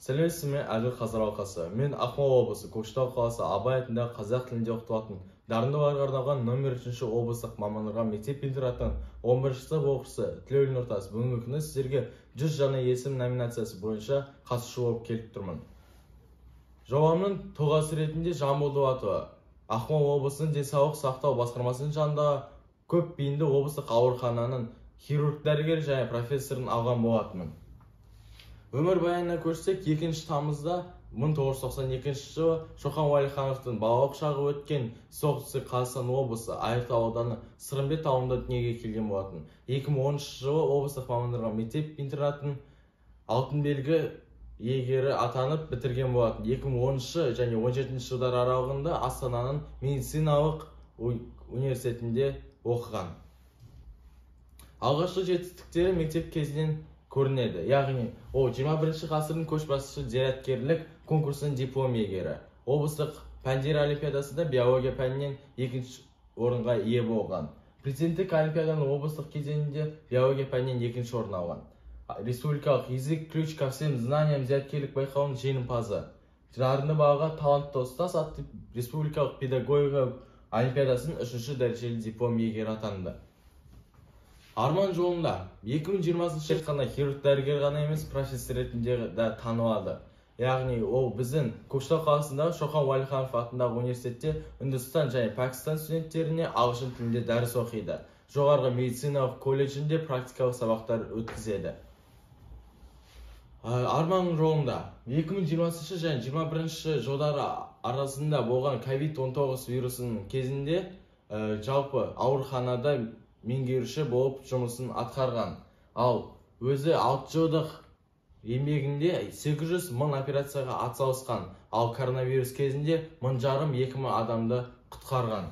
Сәлеметсіз ме, Әділ Қазар алқасы. Мен Ақмола облысы, Көкшетау қаласы Абай атындағы қазақ тілінде оқытылатын дарындыларға арналған номер 3 облыстық мамандандырылған мектеп-интернаттың 11 сынып оқушысы Тілеулин Нұртас. Бүгінгі күні сіздерге 100 жаңа есім номинациясы бойынша қатысушы болып келіп тұрмын. Жобамның тұлғасы ретінде Жамбыл Дулатова, Ақмола облысының денсаулық сақтау басқармасының жанындағы көп бейінді облыстық аурухананың хирург дәрігері және профессорын алған болатынмын. Өмір баянына көшсек, 2 тамызда 1992 жылы Шоқан Уәлихановтың балалық шағы өткен солтүстік Қазақстан облысы Айыртау ауданы Сырымбет ауылында дүниеге келген болатын. 2013 жылы облыстық мамандандырылған мектеп-интернаттың алтын белгі иегері атанып бітірген болатын. 2013 және 17 жылдар аралығында Астананың медициналық университетінде оқыған. Алғашқы жетістіктері мектеп кезінен көрінеді. Яғни, ол 21 ғасырдың көшбасшы зияткерлік конкурсының диплом иегері. Облыстық пәндер олимпиадасында биология пәнінен 2 орынға ие болған. Президенттік олимпиаданың облыстық кезеңінде биология пәнінен 2 орын алған. Республикалық язык ключ ко всем знаниям зияткерлік байқауының жеңімпазы. Дарынды балаға талантты ұстаз атты республикалық педагогика олимпиадасының 3 дәрежелі диплом иегері атанды. Арман жолында 2020 жылы қана хирург дәрігер ғана емес, профессор ретінде де танылады. Яғни, ол біздің Көкшетау қаласындағы Шоқан Уәлиханов атындағы университетте Үндістан және Пәкістан студенттеріне ағылшын тілінде дәріс оқиды. Жоғарғы медициналық колледжінде практикалық сабақтар өткізеді. Арман жолында 2020 және 2021 жылдары арасында болған COVID-19 вирусының кезінде жалпы ауруханада меңгеруші болып жұмысын атқарған. Ал өзі 6 жылдық еңбегінде 800 мың операцияға атсалысқан. Ал коронавирус кезінде 1,5-2 адамды құтқарған.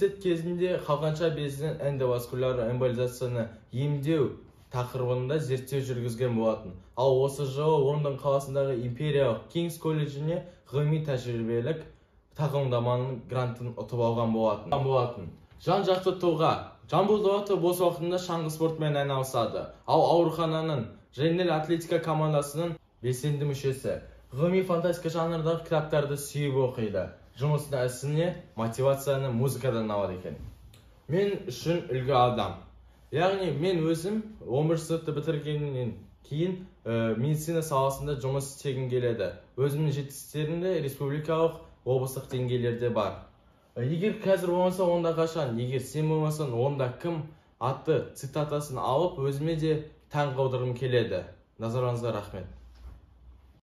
Кезінде қалқанша безінің эндоваскуляр эмболизацияны емдеу тақырыбында зерттеу жүргізген болатын. Ал осы жылы Лондон қаласындағы Империялық Кингс колледжіне ғылыми тәжірибелік тағылымдаманың грантын ұтып алған болатын. Жан-жақты тұлға. Жамбыл Дулатова бос уақытында шаңғы спортымен айналысады. Ал аурухананың жеңіл атлетика командасының белсенді мүшесі. Ғылыми фантастика жанрындағы кітаптарды сүйіп оқиды. Жұмысына ісіне мотивацияны музыкадан алады екен. Мен үшін үлгі адам. Яғни мен өзім 11 сыныпты бітіргеннен кейін медицина саласында жұмыс істегім келеді. Өзімнің жетістіктерімде республикалық, облыстық деңгейлерде бар. Егер қазір болмаса, онда қашан, егер сен болмасаң, онда кім атты цитатасын алып, өзіме де таң қалдырғым келеді. Назарыңызға рахмет.